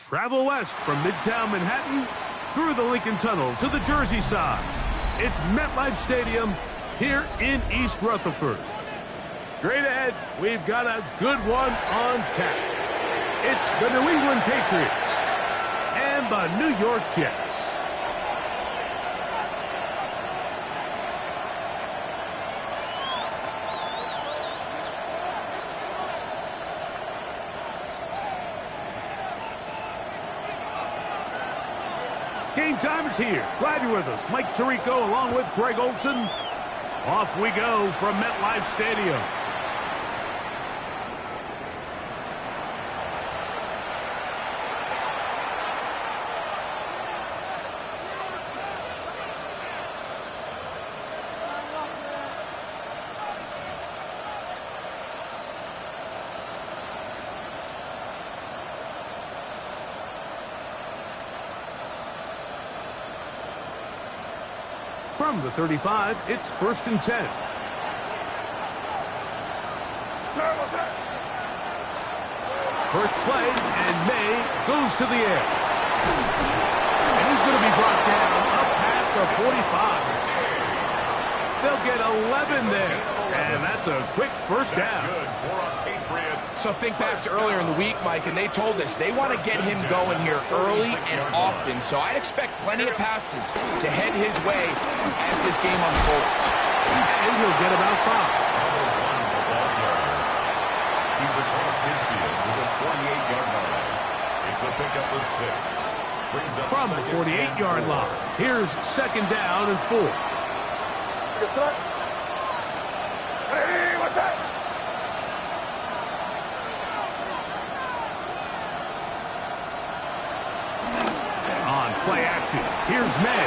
Travel west from Midtown Manhattan through the Lincoln Tunnel to the Jersey side. It's MetLife Stadium here in East Rutherford. Straight ahead, we've got a good one on tap. It's the New England Patriots and the New York Jets. Game time is here. Glad you're with us. Mike Tirico along with Greg Olson. Off we go from MetLife Stadium. From the 35, it's 1st and 10. First play, and May goes to the air. And he's going to be brought down up past the 45. They'll get 11 there, and that's a quick first down. So think back to earlier in the week, Mike, and they told us they want to get him going here early and often. So I'd expect plenty of passes to head his way as this game unfolds. And he'll get about 5. He's across midfield with a 48-yard line. It's a pickup of 6. Brings up from the 48-yard line. Here's 2nd down and 4. Hey, what's that? Play action. Here's May.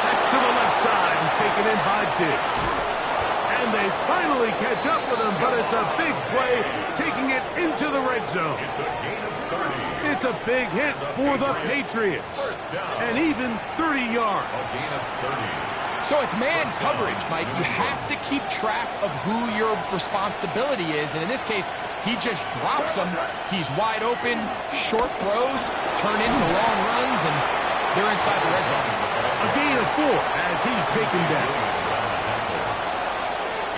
That's to the left side and taken in by Diggs. And they finally catch up with him, but it's a big play, taking it into the red zone. It's a gain of 30. It's a big hit for the Patriots. And even 30 yards. A gain of 30. So it's man coverage, Mike. You have to keep track of who your responsibility is. And in this case, he just drops him. He's wide open. Short throws turn into long runs, and they're inside the red zone. A gain of 4 as he's taken down.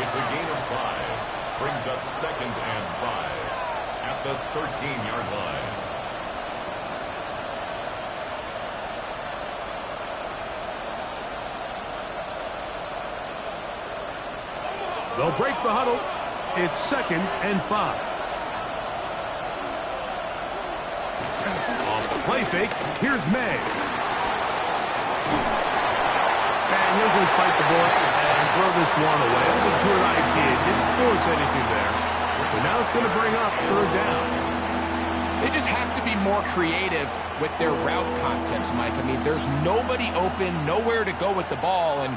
It's a gain of 5. Brings up 2nd and 5 at the 13-yard line. They'll break the huddle. It's 2nd and 5. Off the play fake, here's May. And he'll just bite the ball and throw this one away. It's a good idea. Didn't force anything there. But now it's going to bring up 3rd down. They just have to be more creative with their route concepts, Mike. I mean, there's nobody open, nowhere to go with the ball, and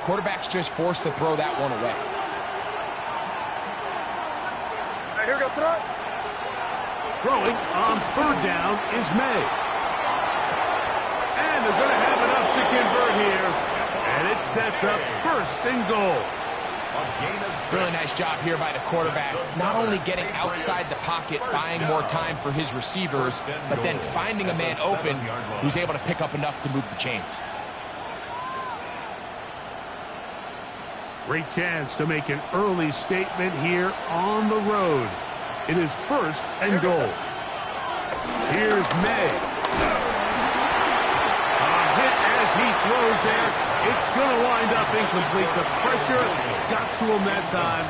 quarterback's just forced to throw that one away. Here we go, throw. Throwing on 3rd down is May. And they're going to have enough to convert here. And it sets up 1st and goal. Really nice job here by the quarterback. Not only getting outside the pocket, buying more time for his receivers, but then finding a man open who's able to pick up enough to move the chains. Great chance to make an early statement here on the road. It is 1st and goal. Here's May. A hit as he throws there. It's going to wind up incomplete. The pressure got to him that time,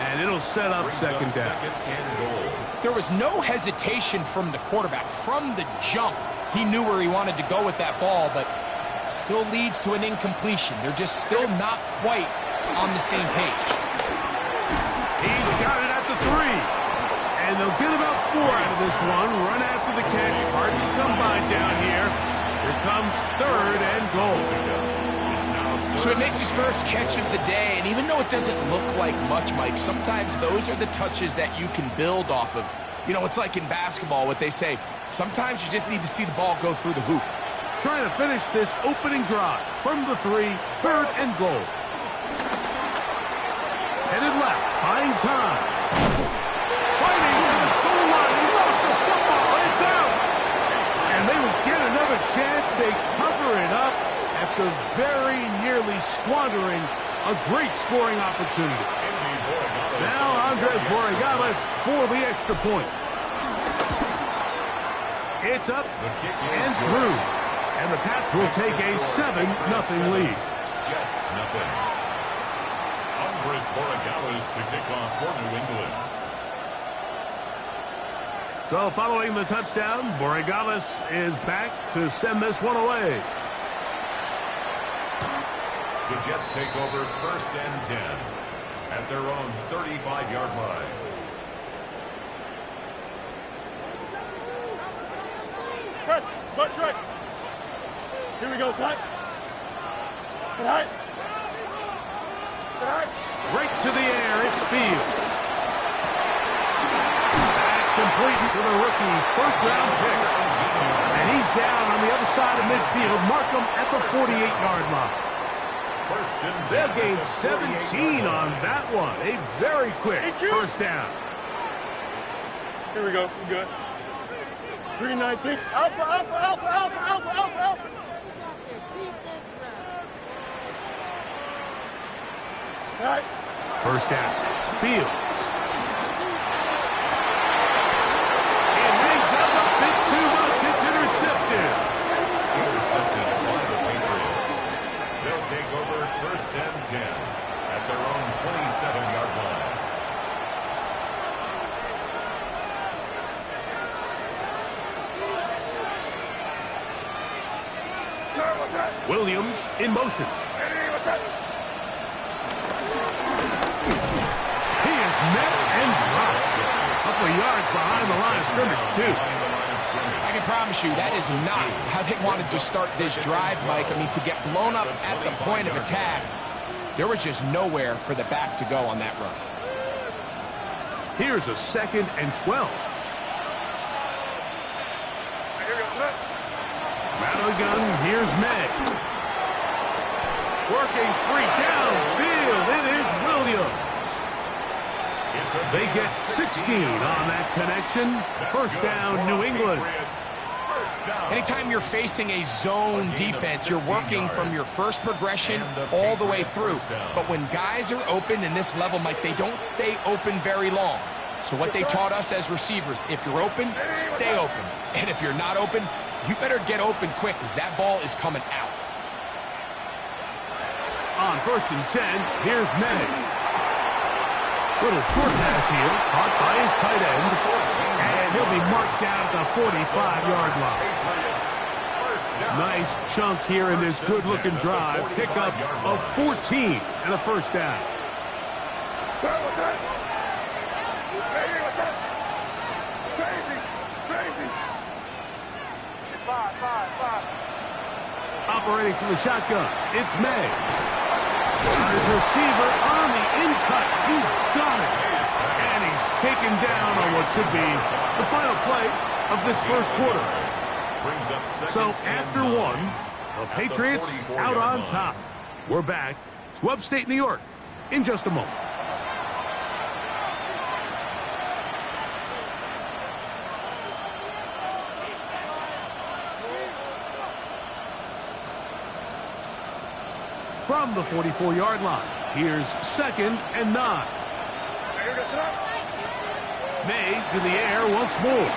and it'll set up 2nd down. There was no hesitation from the quarterback. From the jump, he knew where he wanted to go with that ball, but still leads to an incompletion. They're just still not quite on the same page. He's got it at the 3. And they'll get about 4 out of this one. Run after the catch. Hard to come by down here. Here comes 3rd and goal. It's now So he makes his first catch of the day, and even though it doesn't look like much, Mike, sometimes those are the touches that you can build off of. You know, it's like in basketball, what they say, sometimes you just need to see the ball go through the hoop. Trying to finish this opening drive from the 3, 3rd and goal. Headed left, buying time. Fighting for the goal line, he lost the football, it's out! And they will get another chance, they cover it up after very nearly squandering a great scoring opportunity. Now Andres Borregales for the extra point. It's up and through. And the Pats will take a 7-0 lead. Jets, nothing. Andres Borregales to kick off for New England. So following the touchdown, Borregales is back to send this one away. The Jets take over 1st and 10 at their own 35-yard line. Press, butt strike. Here we go, side. Sit high. Sit high. Right to the air, it's Fields. That's complete to the rookie, first-round pick. And he's down on the other side of midfield. Mark him at the 48-yard line. They'll gain 17 on that one. A very quick first down. Here we go. We good. 319. Alpha, alpha, alpha, alpha, alpha, alpha, alpha. Right. First down. Fields. It hangs up a bit too much. It's intercepted. Intercepted by the Patriots. They'll take over 1st and 10 at their own 27-yard line. Williams in motion. He is met and dropped. A couple of yards behind the line of scrimmage, too. I can promise you that is not how they wanted to start this drive, Mike. I mean, to get blown up at the point of attack, there was just nowhere for the back to go on that run. Here's a 2nd and 12. Madigan, here's May. Working free downfield. It is Williams. They get 16 on that connection. First down, New England. Anytime you're facing a zone defense, you're working from your first progression all the way through. But when guys are open in this level, Mike, they don't stay open very long. So what they taught us as receivers, if you're open, stay open. And if you're not open, you better get open quick because that ball is coming out. On 1st and 10, here's May. Little short pass here, caught by his tight end. And he'll be marked down at the 45-yard line. Nice chunk here in this good-looking drive. Pickup of 14 and a first down. Operating from the shotgun, it's May. His receiver on the in-cut. He's got it. And he's taken down on what should be the final play of this first quarter. So after one, the Patriots out on top. We're back to upstate New York in just a moment. From the 44-yard line, here's 2nd and 9. May to the air once more.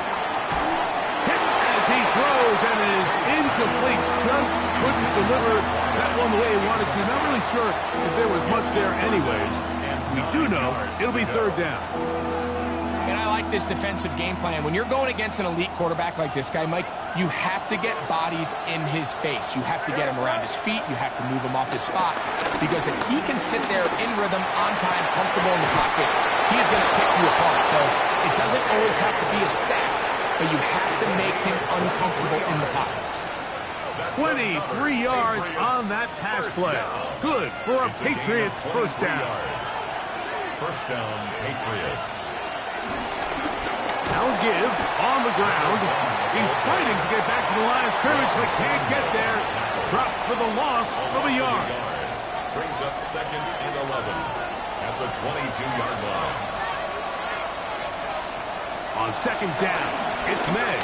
Hit as he throws, and it is incomplete. Just couldn't deliver that one the way he wanted to. Not really sure if there was much there anyways. We do know it'll be 3rd down. And I like this defensive game plan. When you're going against an elite quarterback like this guy, Mike, you have to get bodies in his face. You have to get him around his feet. You have to move him off his spot. Because if he can sit there in rhythm, on time, comfortable in the pocket, he's going to pick you apart. So it doesn't always have to be a sack, but you have to make him uncomfortable in the pocket. 23 yards on that pass play. Good for a Patriots first down. First down, Patriots. Now give on the ground. He's fighting to get back to the line of scrimmage, but can't get there. Dropped for the loss of a yard. Brings up second and 11 at the 22-yard line. On second down, it's May.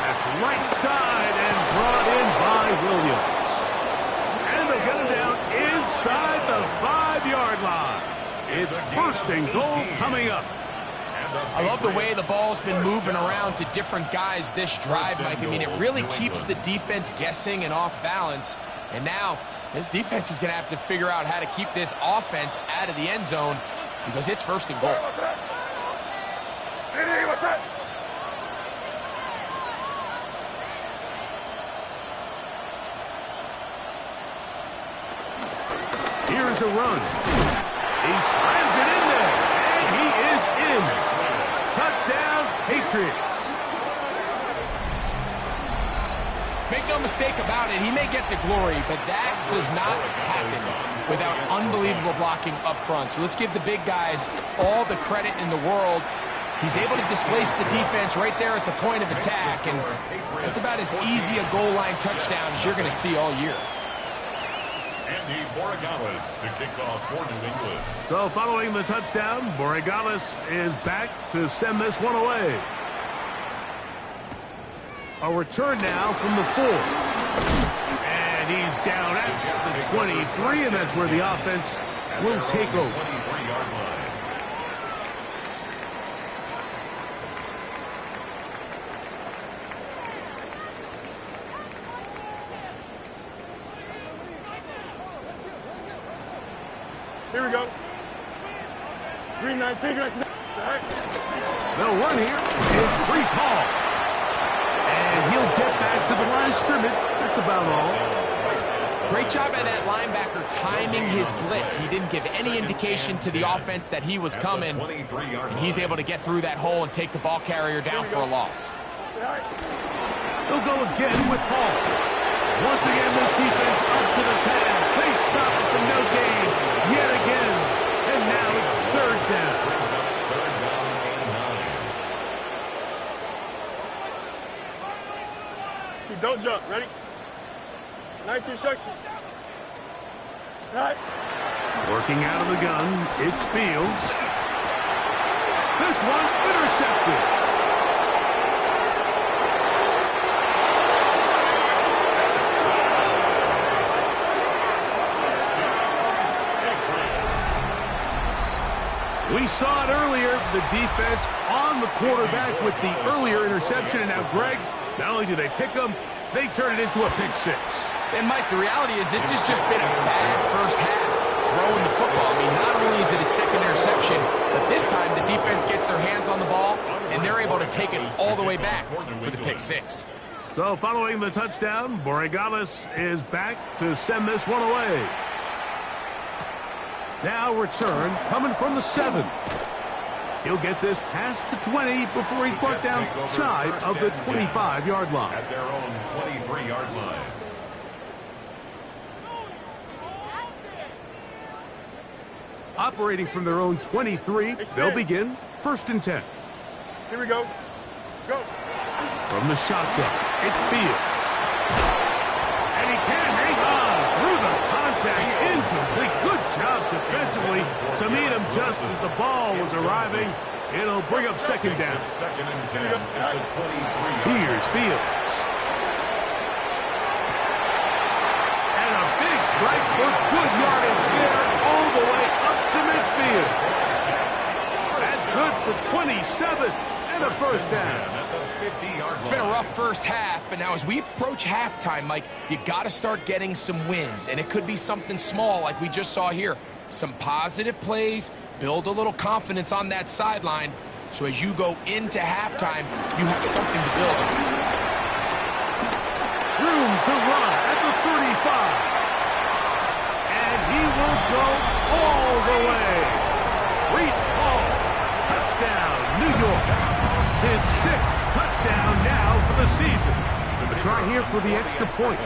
That's right side and brought in by Williams. And they'll get him down inside the 5-yard line. It's first and goal coming up. I love the way the ball's been moving around to different guys this drive, Mike. I mean, it really keeps the defense guessing and off balance. And now this defense is going to have to figure out how to keep this offense out of the end zone because it's first and goal. Here's a run. He slams it in there, and he is in. Touchdown, Patriots. Make no mistake about it, he may get the glory, but that does not happen without unbelievable blocking up front. So let's give the big guys all the credit in the world. He's able to displace the defense right there at the point of attack, and that's about as easy a goal line touchdown as you're going to see all year. Andy Borregales to kick off for New England. So following the touchdown, Borregales is back to send this one away. A return now from the 4. And he's down at the 23, and that's where the offense will take over. 23-yard line. Here we go. Green 19. They'll run here. It's Brees Hall. And he'll get back to the line of scrimmage. That's about all. Great job by that linebacker timing his blitz. He didn't give any indication to the offense that he was coming. And he's able to get through that hole and take the ball carrier down for a loss. They'll go again with Hall. Once again, this defense up to the task. They stop it from no gain yet again. And now it's third down. Don't jump. Ready? 19 instruction. Right. Working out of the gun, it's Fields. This one intercepted. We saw it earlier, the defense on the quarterback with the earlier interception. And now, Greg, not only do they pick them, they turn it into a pick six. And, Mike, the reality is this has just been a bad first half throwing the football. I mean, not only is it a second interception, but this time the defense gets their hands on the ball, and they're able to take it all the way back for the pick six. So following the touchdown, Borregales is back to send this one away. Now return coming from the 7. He'll get this past the 20 before he's brought down shy of the 25-yard line. At their own 23-yard line. Operating from their own 23, they'll begin first and 10. Here we go. Go. From the shotgun, it's Fields. And he can't hang on through the contact. Incomplete. Good job defensively to meet him just as the ball was arriving. It'll bring up second down. Second and 10 at the 23-yard line. Here's Fields. And a big strike for good yardage there all the way up to midfield. That's good for 27 and a first down. It's been a rough first half, but now as we approach halftime, Mike, you got to start getting some wins, and it could be something small like we just saw here. Some positive plays, build a little confidence on that sideline, so as you go into halftime, you have something to build on. Room to run at the 35. And he will go all the way. Brees Hall, touchdown, New York. His 6th touchdown now for the season. The try here for the extra point.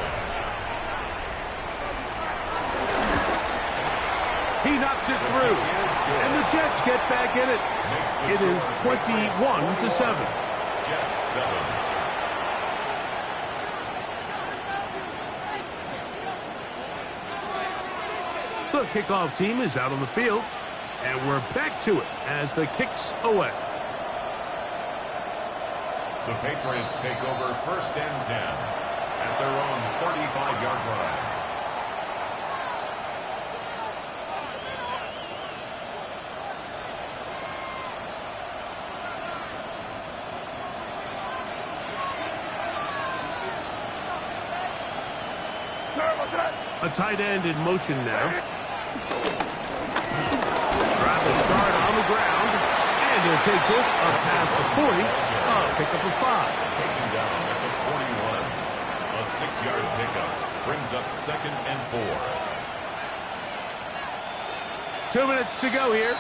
He knocks it through, and the Jets get back in it. It is 21-7. Jets 7. The kickoff team is out on the field, and we're back to it as the kick's away. The Patriots take over 1st and 10 at their own 35-yard line. A tight end in motion now. Try to start on the ground, and he'll take this up past the 40. Pick up a 5. Taken down at the 41. A 6-yard pickup brings up 2nd and 4. 2 minutes to go here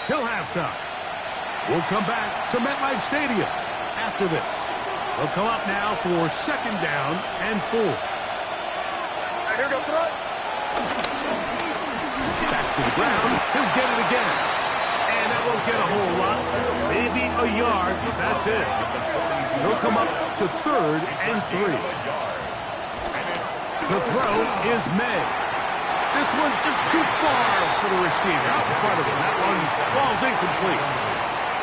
till halftime. We'll come back to MetLife Stadium after this. They'll come up now for 2nd down and 4. Here goes front. Back to the ground. He'll get it again. And that won't get a whole lot. Maybe a yard. That's it. He'll come up to 3rd and 3. The throw is May. This one just too far for the receiver. Out in front of him. That one falls incomplete.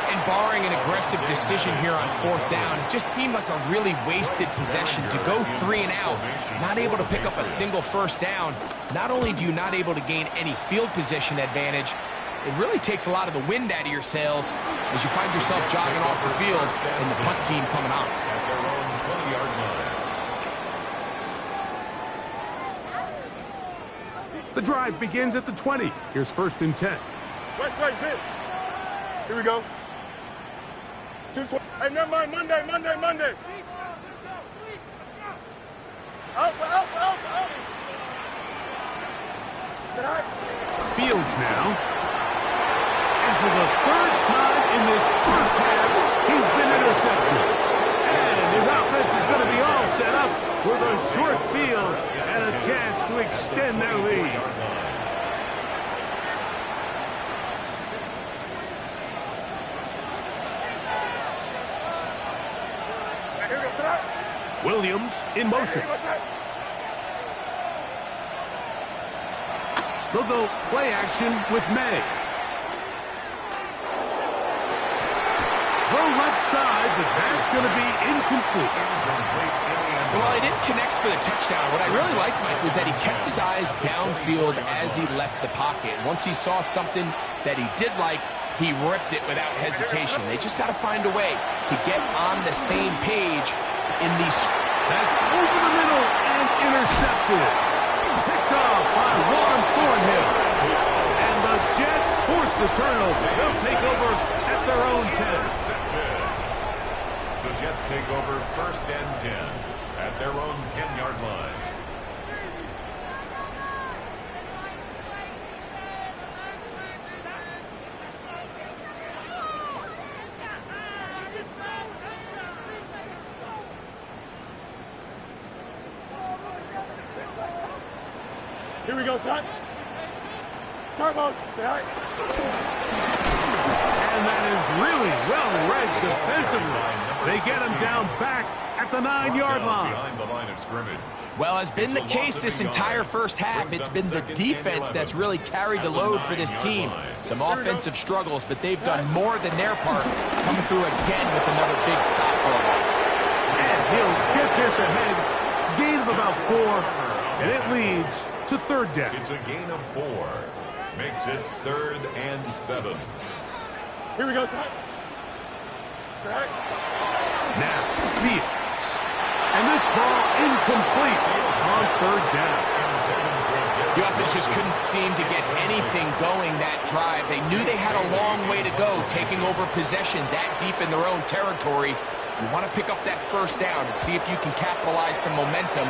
And barring an aggressive decision here on 4th down, it just seemed like a really wasted possession to go 3 and out, not able to pick up a single 1st down. Not only do you not able to gain any field position advantage, it really takes a lot of the wind out of your sails as you find yourself jogging off the field and the punt team coming on. At their own 20-yard line. The drive begins at the 20. Here's 1st and 10. West side, zip. Here we go. 220. Hey, never mind. Monday. Out. Is that all right? Fields now. And for the 3rd time in this first half, he's been intercepted. And his offense is going to be all set up with a short field and a chance to extend their lead. Here goes that. Williams in motion. They'll go play action with May. Throw left side, but that's going to be incomplete. Well, he didn't connect for the touchdown. What I really liked, Mike, was that he kept his eyes downfield as he left the pocket. Once he saw something that he did like, he ripped it without hesitation. They just got to find a way to get on the same page in these. That's over the middle and intercepted. Picked off by Juan Thornhill. And the Jets force the turnover. They'll take over at their own 10. The Jets take over 1st and 10 at their own 10-yard line. Here we go, son. Turbos. Behind. And that is really well read defensively. They get him down back at the 9-yard line. Behind the line of scrimmage. Well, has been the case this entire first half. It's been the defense that's really carried the load for this team. Some offensive struggles, but they've done more than their part, coming through again with another big stop for us. And he'll get this ahead. Gain of about 4, and it leads to 3rd down. It's a gain of 4. Makes it 3rd and 7. Here we go, son. Now, Fields. And this ball incomplete on 3rd down. The offense just couldn't seem to get anything going that drive. They knew they had a long way to go, taking over possession that deep in their own territory. You want to pick up that 1st down and see if you can capitalize some momentum.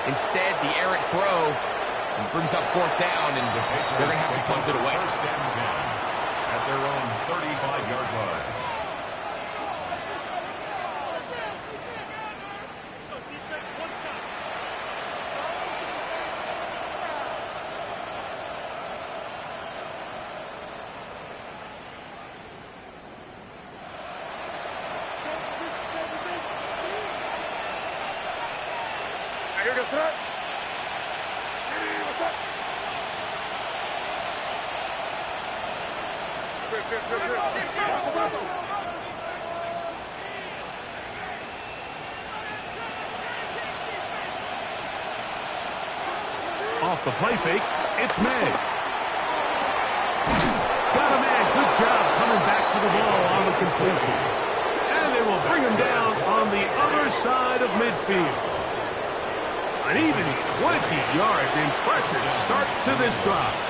Instead, the errant throw brings up 4th down, and they're going to have to punt it away. 1st and 10 at their own 35-yard line. Off the play fake, it's May. Got a man, good job coming back for the ball on the completion. And they will bring him down on the other side of midfield. An even 20 yards. Impressive start to this drive.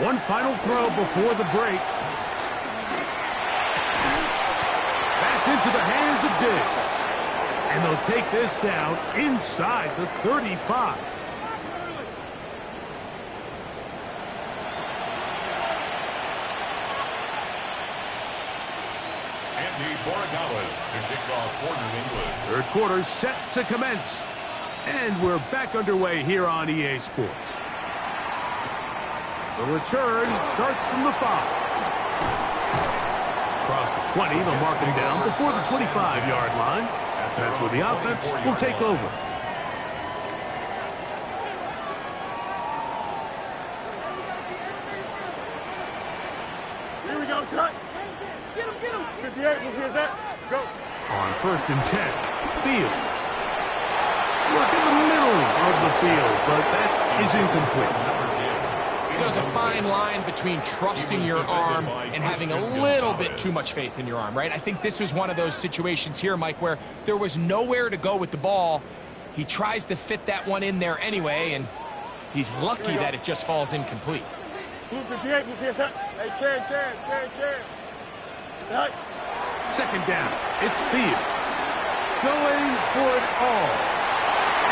One final throw before the break. That's into the hands of Diggs. And they'll take this down inside the 35. Andy Borregales to kick off for New England. Third quarter set to commence. And we're back underway here on EA Sports. The return starts from the 5. Across the 20, they'll mark him down before the 25-yard line. That's where the offense will take over. Here we go, Scott. Get him. 58, here's that. Go. On 1st and 10, Fields. Work in the middle of the field, but that is incomplete. There's a fine line between trusting your arm and having a little bit too much faith in your arm, right? I think this was one of those situations here, Mike, where there was nowhere to go with the ball. He tries to fit that one in there anyway, and he's lucky that it just falls incomplete. Blue 58, here's that. Hey, Chad. Second down, it's Fields. Going for it all.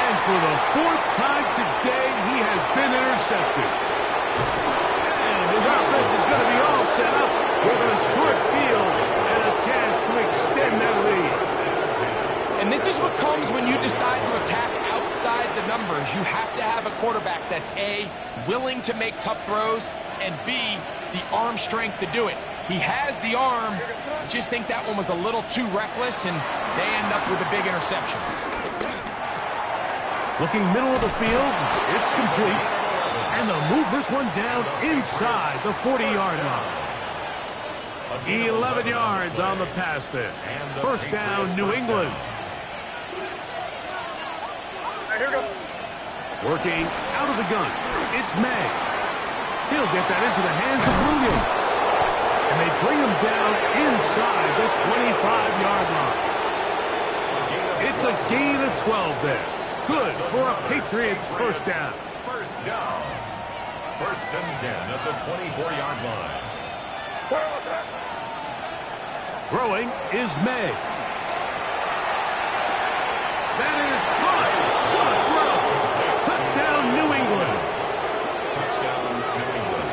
And for the 4th time today, he has been intercepted. And his offense is going to be all set up with a short field and a chance to extend that lead. And this is what comes when you decide to attack outside the numbers. You have to have a quarterback that's A, willing to make tough throws, and B, the arm strength to do it. He has the arm. I just think that one was a little too reckless, and they end up with a big interception. Looking middle of the field, it's complete. And they'll move this one down inside the 40-yard line. 11 yards on the pass there. First down, New England. Here we go. Working out of the gun, it's May. He'll get that into the hands of Williams. And they bring him down inside the 25-yard line. It's a gain of 12 there. Good for a Patriots first down. First down. 1st and 10 at the 24-yard line. Throwing is May. That is caught. What a throw. Touchdown, New England. Touchdown, New England.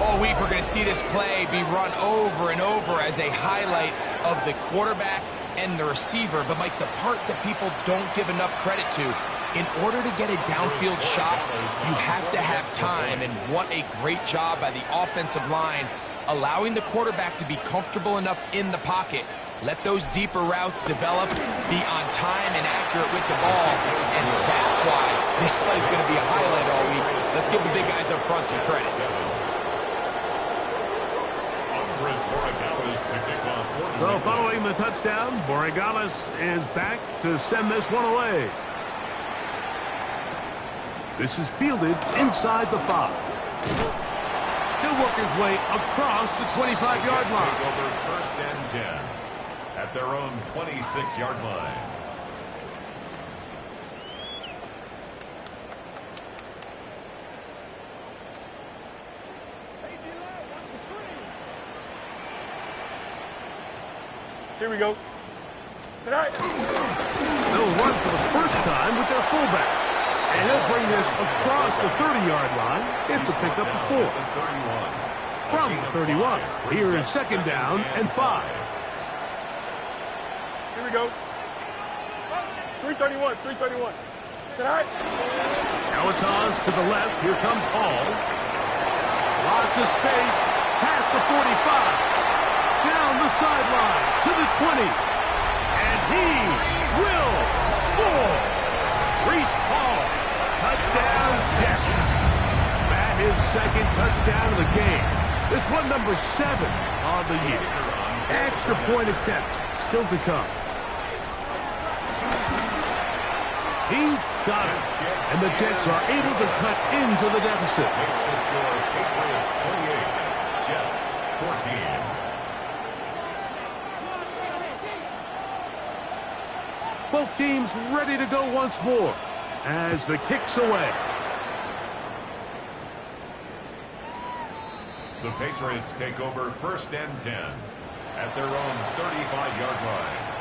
All week we're going to see this play be run over and over as a highlight of the quarterback and the receiver. But, Mike, the part that people don't give enough credit to, in order to get a downfield shot, you have to have time, and what a great job by the offensive line, allowing the quarterback to be comfortable enough in the pocket, let those deeper routes develop, be on time and accurate with the ball, and that's why this play is going to be a highlight all week. Let's give the big guys up front some credit. So following the touchdown, Borregales is back to send this one away. This is fielded inside the 5. He'll work his way across the 25-yard line. Take over 1st and 10 at their own 26-yard line. Here we go. Tonight. They'll run for the first time with their fullback. And he'll bring this across the 30-yard line. It's a pickup of 4. From the 31, here is 2nd down and 5. Here we go. 331, 331. Sit high. Now it's Oz to the left. Here comes Hall. Lots of space. Past the 45. Down the sideline to the 20. And he will score. Reese Hall. Touchdown, Jets. That his second touchdown of the game. This one number 7 on the year. Extra point attempt still to come. He's got it. And the Jets are able to cut into the deficit. Makes the score Patriots 28, Jets 14. Both teams ready to go once more as the kick's away. The Patriots take over 1st and 10 at their own 35-yard line.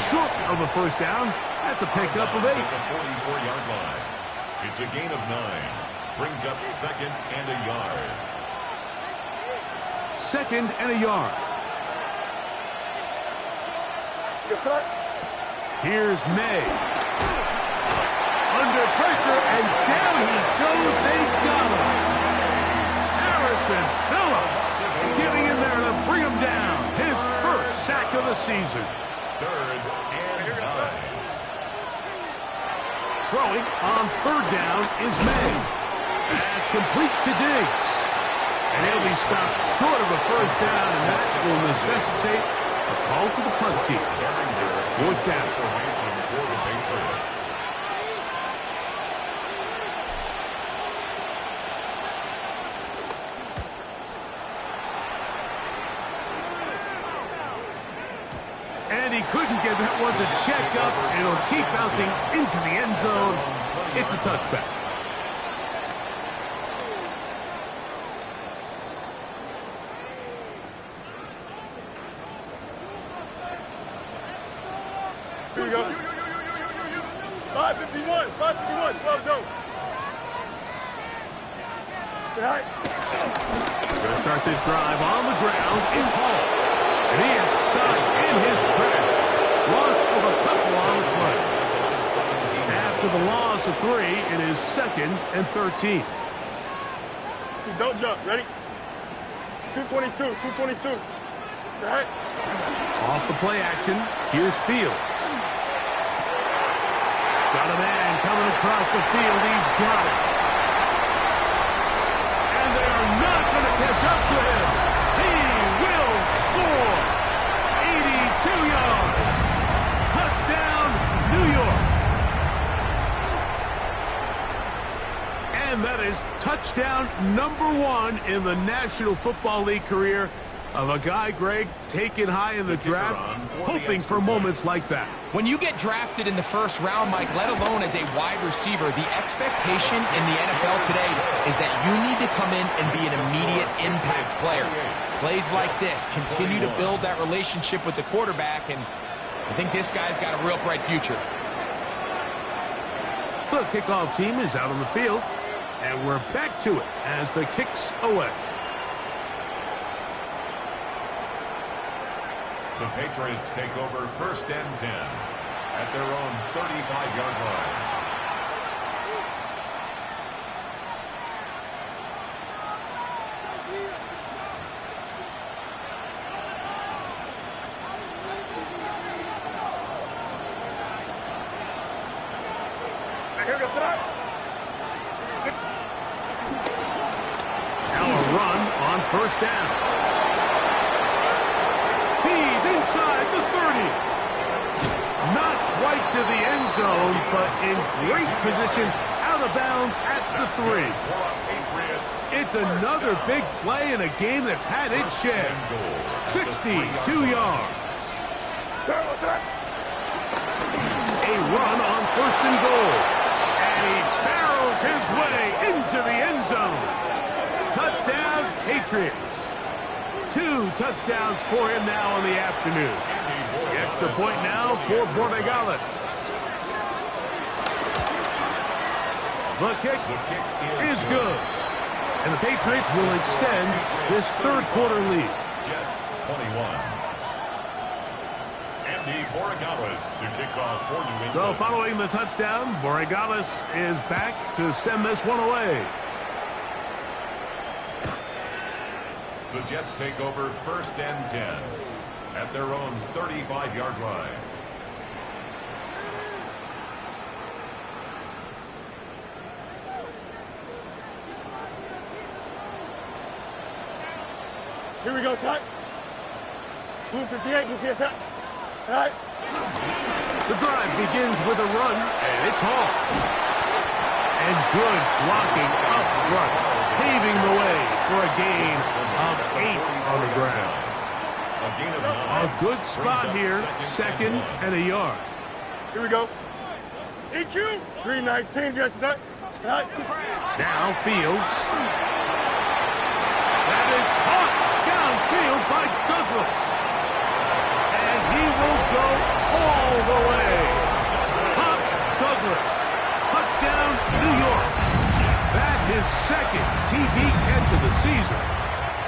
Short of a first down. That's a pickup of 8. At the 44-yard line. It's a gain of 9. Brings up 2nd and a yard. 2nd and a yard. Here's May. Under pressure, and down he goes. They got him. Harrison Phillips getting in there to bring him down. His first sack of the season. 3rd and 9. Throwing on 3rd down is May. That's complete to Diggs. And he'll be stopped short of a first down, and that will necessitate a call to the punt team. 4th down. Formation for the Patriots. And he couldn't get that one to check up, and it'll keep bouncing into the end zone. It's a touchback. Here we go. 551, 551, 12 go. Sit high. We're going to start this drive on the ground. It's Hall. And he is stopped in his tracks. Loss of a couple on the play. After the loss of 3, it is 2nd and 13. Don't jump. Ready? 222, 222. Right. Off the play action. Here's Fields. Got a man coming across the field. He's got it. And they are not going to catch up to him. He will score. 82 yards. Touchdown, New York. And that is touchdown number 1 in the National Football League career of a guy, Greg, taken high in the draft, hoping for moments like that. When you get drafted in the 1st round, Mike, let alone as a wide receiver, the expectation in the NFL today is that you need to come in and be an immediate impact player. Plays like this continue to build that relationship with the quarterback, and I think this guy's got a real bright future. The kickoff team is out on the field, and we're back to it as the kick's away. The Patriots take over 1st and 10 at their own 35-yard line. Here goes tonight. Now a run on 1st down. Inside the 30. Not quite to the end zone, but in great position out of bounds at the 3. It's another big play in a game that's had its share. 62 yards. a run on 1st and goal. And he barrels his way into the end zone. Touchdown, Patriots. 2 touchdowns for him now in the afternoon. The extra point now for Borregales. The kick is good. And the Patriots will extend this third quarter lead. Jets 21. Andy Borregales to kick off for New England. So following the touchdown, Borregales is back to send this one away. The Jets take over 1st and 10 at their own 35-yard line. Here we go, Shot. Blue 58, blue 58. All right. The drive begins with a run, and it's Hall. And good blocking up front, paving the way for a gain of 8 on the ground. A good spot here, 2nd and a yard. Here we go. EQ. 319, Jets. All right. Now Fields. That is caught downfield by Douglas. And he will go all the way. Pop Douglas. Touchdown, New York. That is 2nd TD catch of the season.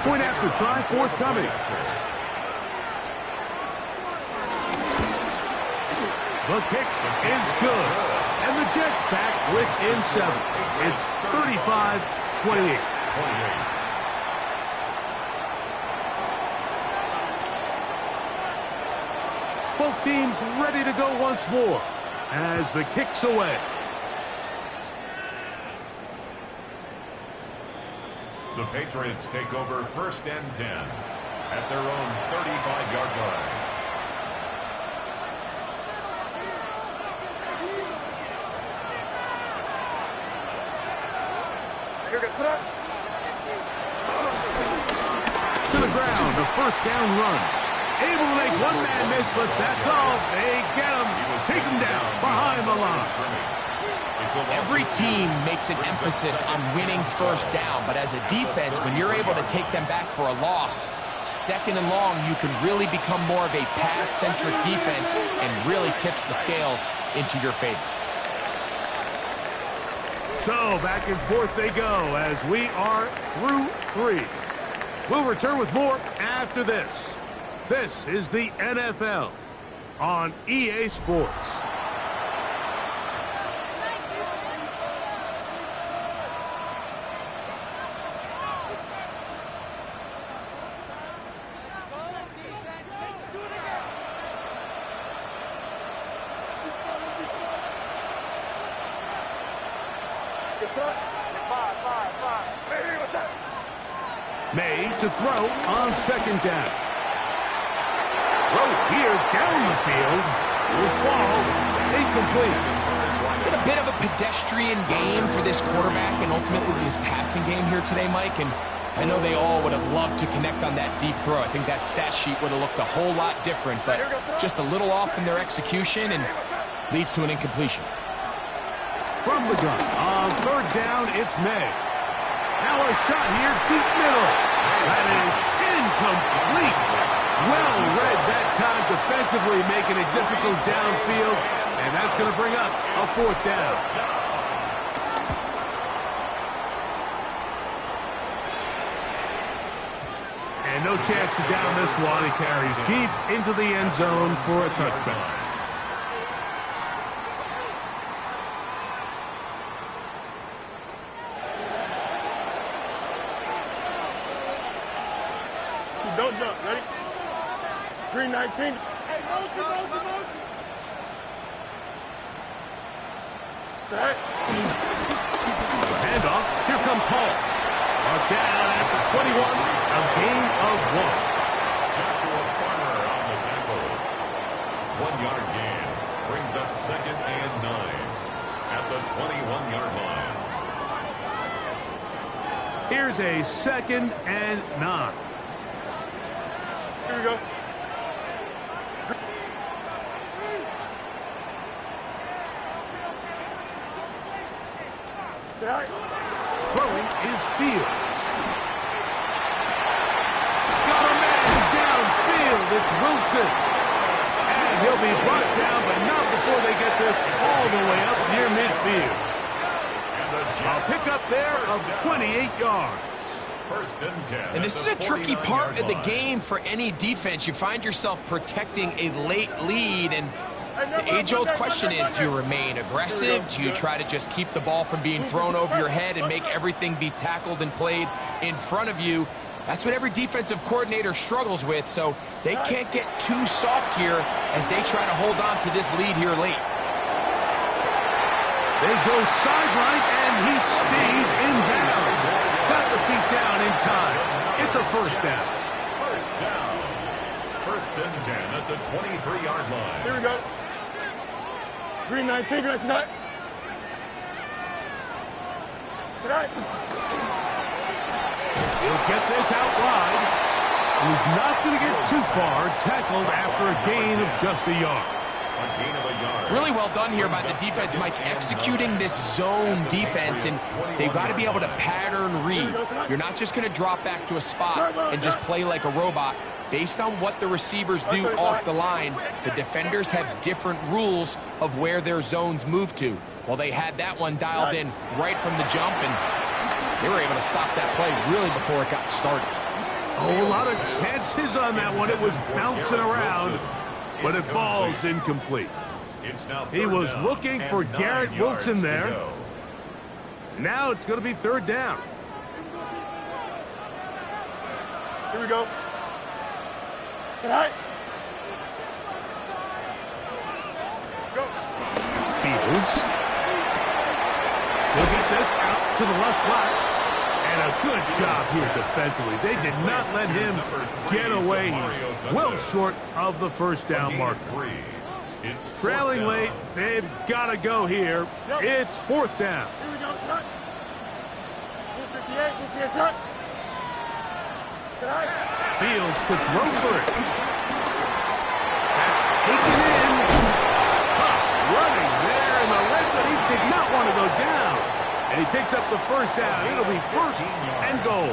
Point after try forthcoming. The kick is good. And the Jets back within 7. It's 35-28. Both teams ready to go once more as the kick's away. The Patriots take over 1st and 10 at their own 35-yard line. To the ground, the 1st down run. Able to make one man miss, but that's all. They get him. Take him down behind the line. Every team makes an emphasis on winning 1st down, but as a defense, when you're able to take them back for a loss, 2nd and long, you can really become more of a pass-centric defense and really tips the scales into your favor. So back and forth they go as we are through 3. We'll return with more after this. This is the NFL on EA Sports. May to throw on 2nd down. Throw here down the field will fall incomplete. It's been a bit of a pedestrian game for this quarterback and ultimately his passing game here today, Mike. And I know they all would have loved to connect on that deep throw. I think that stat sheet would have looked a whole lot different, but just a little off in their execution and leads to an incompletion. From the gun on 3rd down, it's May. Now a shot here, deep middle. That is incomplete. Well read that time defensively, making it difficult downfield, and that's going to bring up a 4th down. And no chance to down this one. He carries deep into the end zone for a touchback. Don't jump. Ready? 319. Hey, motion. Set. Handoff. Here comes Hall. Brought down at the 21. A gain of 1. Joshua Farmer on the tackle. 1-yard gain brings up 2nd and 9 at the 21-yard line. Here's a 2nd and 9. Here we go. Throwing is Fields. Got a man downfield. It's Wilson. And he'll be brought down, but not before they get this all the way up near midfield. A pickup there of 28 yards. First and 10. And this is a tricky part of the game for any defense. You find yourself protecting a late lead, and the age-old question is, do you remain aggressive? Do you try to just keep the ball from being thrown over your head and make everything be tackled and played in front of you? That's what every defensive coordinator struggles with, so they can't get too soft here as they try to hold on to this lead here late. They go sideline, and he stays in bounds. Got the feet down in time. It's a first down. First down. First and 10 at the 23-yard line. Here we go. Green 19, green 19. Tonight. He'll get this out wide. He's not going to get too far. Tackled after a gain of just a yard. A gain of a yard. Really well done here by the defense, Mike, executing this zone defense, and they've got to be able to pattern read. You're not just going to drop back to a spot and just play like a robot. Based on what the receivers do off the line, the defenders have different rules of where their zones move to. Well, they had that one dialed in right from the jump, and they were able to stop that play really before it got started. Oh, a lot of chances on that one. It was bouncing around, but it falls incomplete. He was looking for Garrett Wilson there. Now it's going to be third down. Here we go. Tonight. Go. Fields. He'll get this out to the left flat. And a good job here defensively. They did not let him get away. He's well short of the first down marker. It's Trailing late. They've got to go here. It's fourth down. Here we go, tonight. 58, 58, tonight. Tonight. Fields to throw for it. That's taken in. Huff running there in the red zone. He did not want to go down. And he picks up the first down. It'll be first and goal.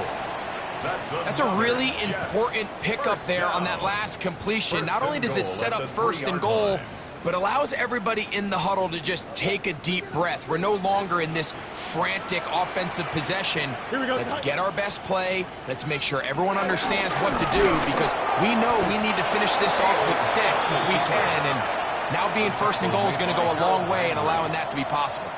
That's a really important pickup there on that last completion. Not only does it set up first and goal, but allows everybody in the huddle to just take a deep breath. We're no longer in this frantic offensive possession. Let's get our best play. Let's make sure everyone understands what to do, because we know we need to finish this off with 6 if we can. And now being first and goal is going to go a long way in allowing that to be possible.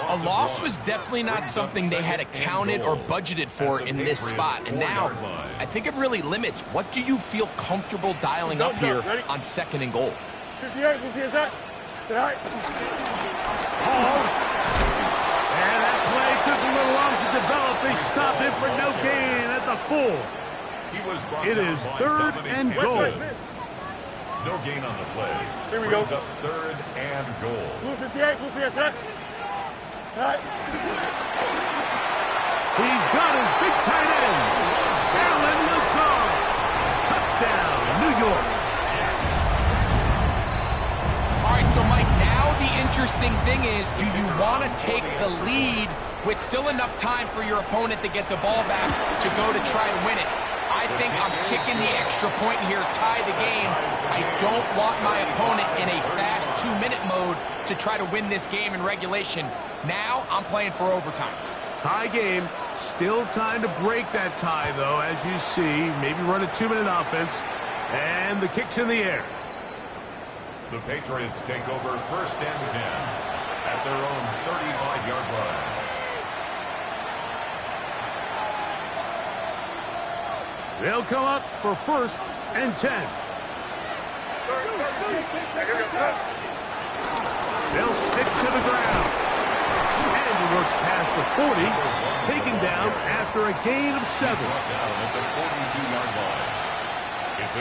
A loss was definitely not something they had accounted or budgeted for in this spot. And now, I think it really limits. What do you feel comfortable dialing up here on second and goal? 58, here's that. Tonight. Oh. And that play took a little long to develop. They stopped him for no gain at the 4. It is third and goal. No gain on the play. Here we go. Up third and goal. Blue 58, blue 58, tonight. Tonight. He's got his big tight end. Alan Lazard. Touchdown, New York. All right, so Mike, now the interesting thing is, do you want to take the lead with still enough time for your opponent to get the ball back to go to try and win it? I think I'm kicking the extra point here, tie the game. I don't want my opponent in a fast 2-minute mode to try to win this game in regulation. Now I'm playing for overtime. Tie game. Still time to break that tie, though, as you see. Maybe run a 2-minute offense. And the kick's in the air. The Patriots take over first and 10 at their own 35-yard line. They'll come up for first and 10. They'll stick to the ground. And he works past the 40, taken down after a gain of 7.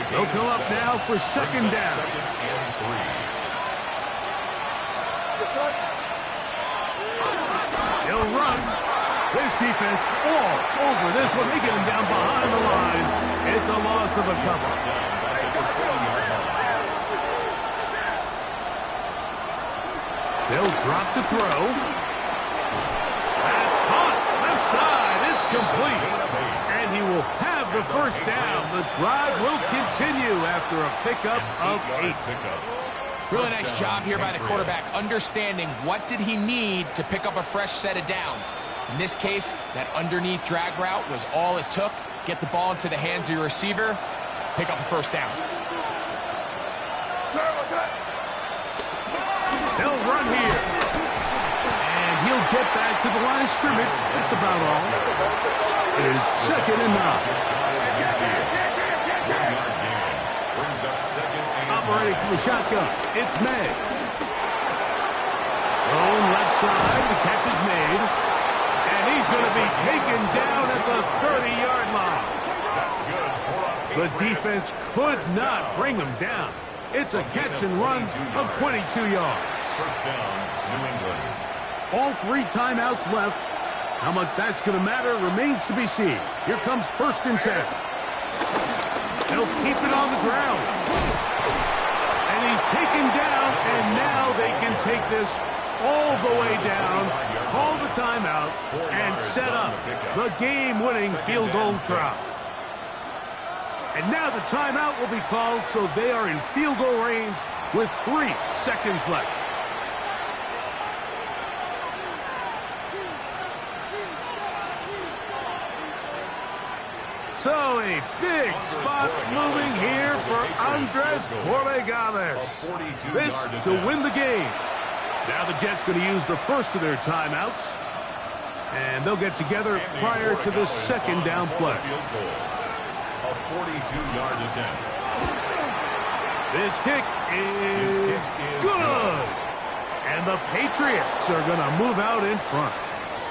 They'll come up now for second down. He'll run. This defense all over this one. They get him down behind the line. It's a loss of a couple. They'll drop to throw. That's complete. And he will have the first down. The drive will continue after a pickup of 8. Really nice job here by the quarterback, understanding what did he need to pick up a fresh set of downs. In this case, that underneath drag route was all it took. Get the ball into the hands of your receiver, pick up a first down. They'll run here. And he'll get back to the line of scrimmage. That's about all. It is 2nd and 9. Operating from the shotgun, it's May. Thrown left side, the catch is made. And he's going to be taken down at the 30-yard line. The defense could not bring him down. It's a catch and run of 22 yards. First down, New England. All 3 timeouts left. How much that's going to matter remains to be seen. Here comes 1st and 10. They'll keep it on the ground. And he's taken down, and now they can take this all the way down, call the timeout, and set up the game-winning field goal try. And now the timeout will be called, so they are in field goal range with 3 seconds left. So a big spot moving here for Andres Borregales. This to win the game. Now the Jets going to use the first of their timeouts. And they'll get together prior to the 2nd down play. A 42-yard attempt. This kick is good. And the Patriots are going to move out in front.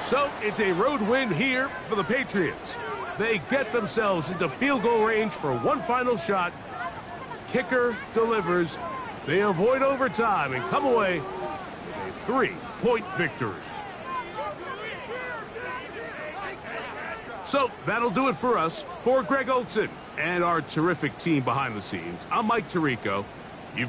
So it's a road win here for the Patriots. They get themselves into field goal range for one final shot. Kicker delivers. They avoid overtime and come away with a 3-point victory. So that'll do it for us. For Greg Olson and our terrific team behind the scenes, I'm Mike Tirico. You've been